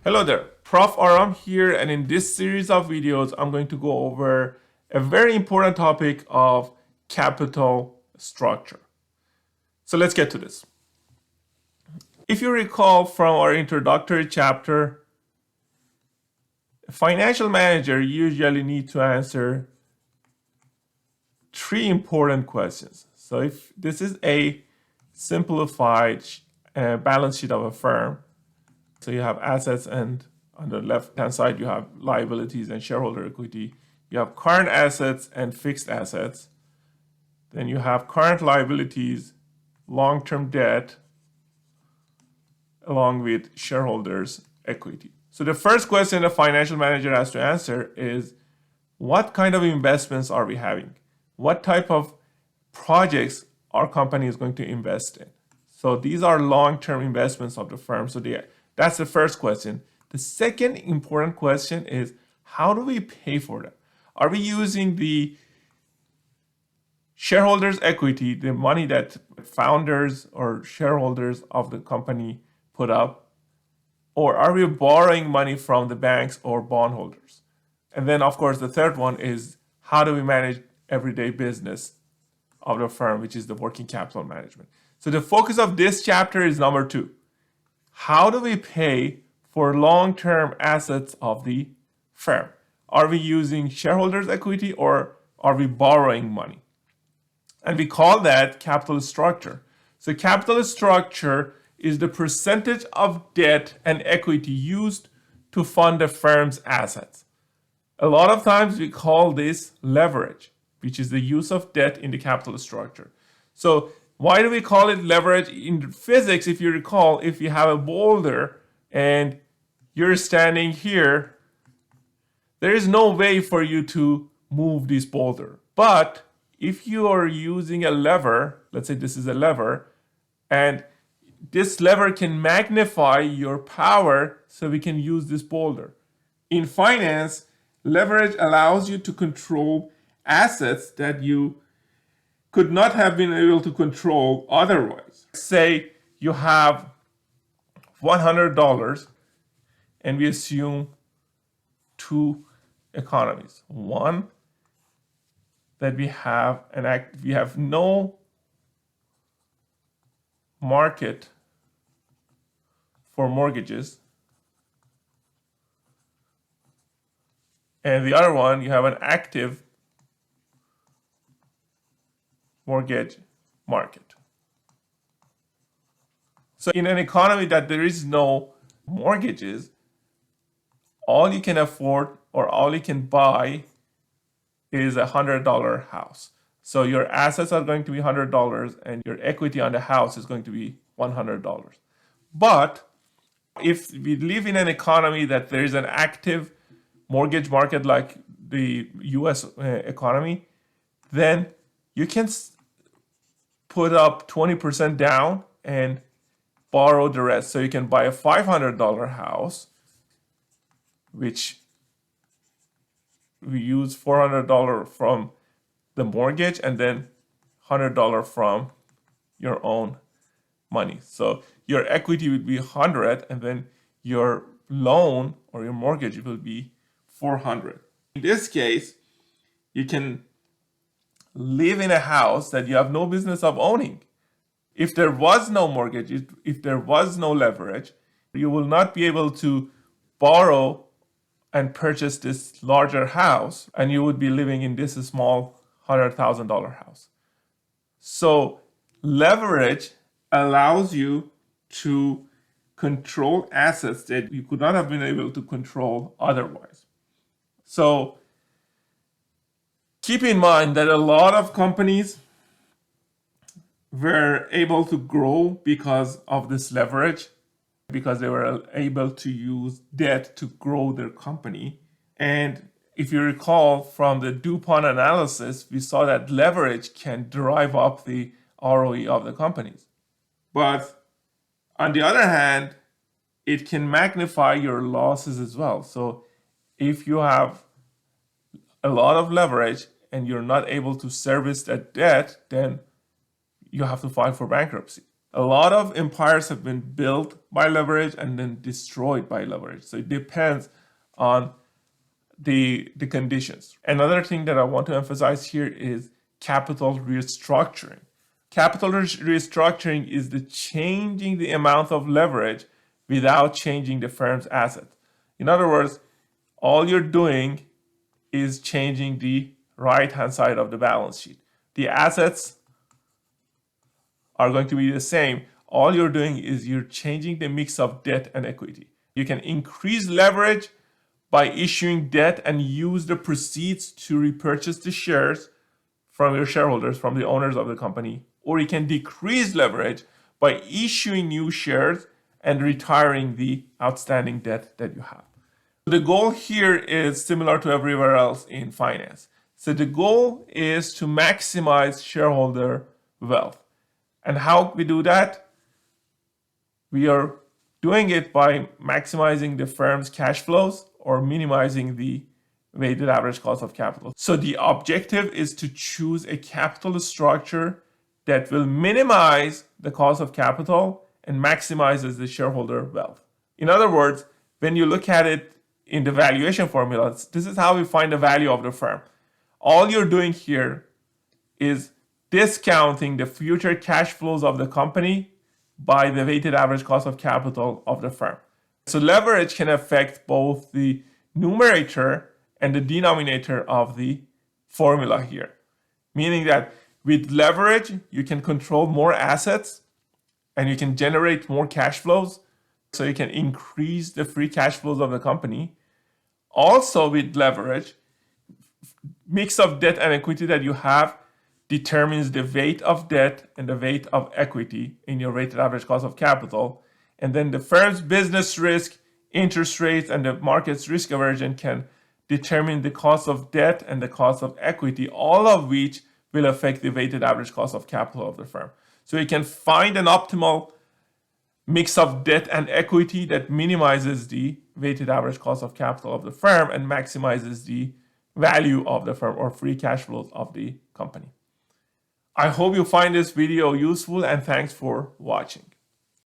Hello there, Prof. Aram here, and in this series of videos, I'm going to go over a very important topic of capital structure. So let's get to this. If you recall from our introductory chapter, a financial manager usually needs to answer three important questions. So if this is a simplified balance sheet of a firm, so you have assets, and on the left-hand side, you have liabilities and shareholder equity. You have current assets and fixed assets. Then you have current liabilities, long-term debt, along with shareholders' equity. So the first question a financial manager has to answer is, what kind of investments are we having? What type of projects our company is going to invest in? So these are long-term investments of the firm. So that's the first question. The second important question is, how do we pay for them? Are we using the shareholders' equity, the money that founders or shareholders of the company put up, or are we borrowing money from the banks or bondholders? And then, of course, the third one is, how do we manage everyday business of the firm, which is the working capital management. So the focus of this chapter is number 2. How do we pay for long-term assets of the firm? Are we using shareholders' equity or are we borrowing money? And we call that capital structure. So capital structure is the percentage of debt and equity used to fund the firm's assets. A lot of times we call this leverage, which is the use of debt in the capital structure. So why do we call it leverage? In physics, if you recall, if you have a boulder and you're standing here, there is no way for you to move this boulder. But if you are using a lever, let's say this is a lever, and this lever can magnify your power so we can use this boulder. In finance, leverage allows you to control assets that you could not have been able to control otherwise. Say you have $100 and we assume two economies. One, that we have no market for mortgages. And the other one, you have an active mortgage market. So in an economy that there is no mortgages, all you can afford or all you can buy is a $100 house. So your assets are going to be $100 and your equity on the house is going to be $100. But if we live in an economy that there is an active mortgage market like the US economy, then you can put up 20% down and borrow the rest. So you can buy a $500 house, which we use $400 from the mortgage and then $100 from your own money. So your equity would be 100 and then your loan or your mortgage will be 400. In this case, you can live in a house that you have no business of owning. If there was no mortgage, if there was no leverage, you will not be able to borrow and purchase this larger house, and you would be living in this small $100,000 house. So leverage allows you to control assets that you could not have been able to control otherwise. So keep in mind that a lot of companies were able to grow because of this leverage, because they were able to use debt to grow their company. And if you recall from the DuPont analysis, we saw that leverage can drive up the ROE of the companies. But on the other hand, it can magnify your losses as well. So if you have a lot of leverage and you're not able to service that debt, then you have to file for bankruptcy. A lot of empires have been built by leverage and then destroyed by leverage. So it depends on the conditions. Another thing that I want to emphasize here is capital restructuring. Capital restructuring is the changing the amount of leverage without changing the firm's assets. In other words, all you're doing is changing the right-hand side of the balance sheet. The assets are going to be the same. All you're doing is you're changing the mix of debt and equity. You can increase leverage by issuing debt and use the proceeds to repurchase the shares from your shareholders, from the owners of the company. Or you can decrease leverage by issuing new shares and retiring the outstanding debt that you have. The goal here is similar to everywhere else in finance. So the goal is to maximize shareholder wealth. And how we do that? We are doing it by maximizing the firm's cash flows or minimizing the weighted average cost of capital. So the objective is to choose a capital structure that will minimize the cost of capital and maximizes the shareholder wealth. In other words, when you look at it in the valuation formulas, this is how we find the value of the firm. All you're doing here is discounting the future cash flows of the company by the weighted average cost of capital of the firm. So leverage can affect both the numerator and the denominator of the formula here. Meaning that with leverage, you can control more assets and you can generate more cash flows. So you can increase the free cash flows of the company. Also with leverage, mix of debt and equity that you have determines the weight of debt and the weight of equity in your weighted average cost of capital. And then the firm's business risk, interest rates, and the market's risk aversion can determine the cost of debt and the cost of equity, all of which will affect the weighted average cost of capital of the firm. So you can find an optimal mix of debt and equity that minimizes the weighted average cost of capital of the firm and maximizes the value of the firm or free cash flows of the company. I hope you find this video useful and thanks for watching.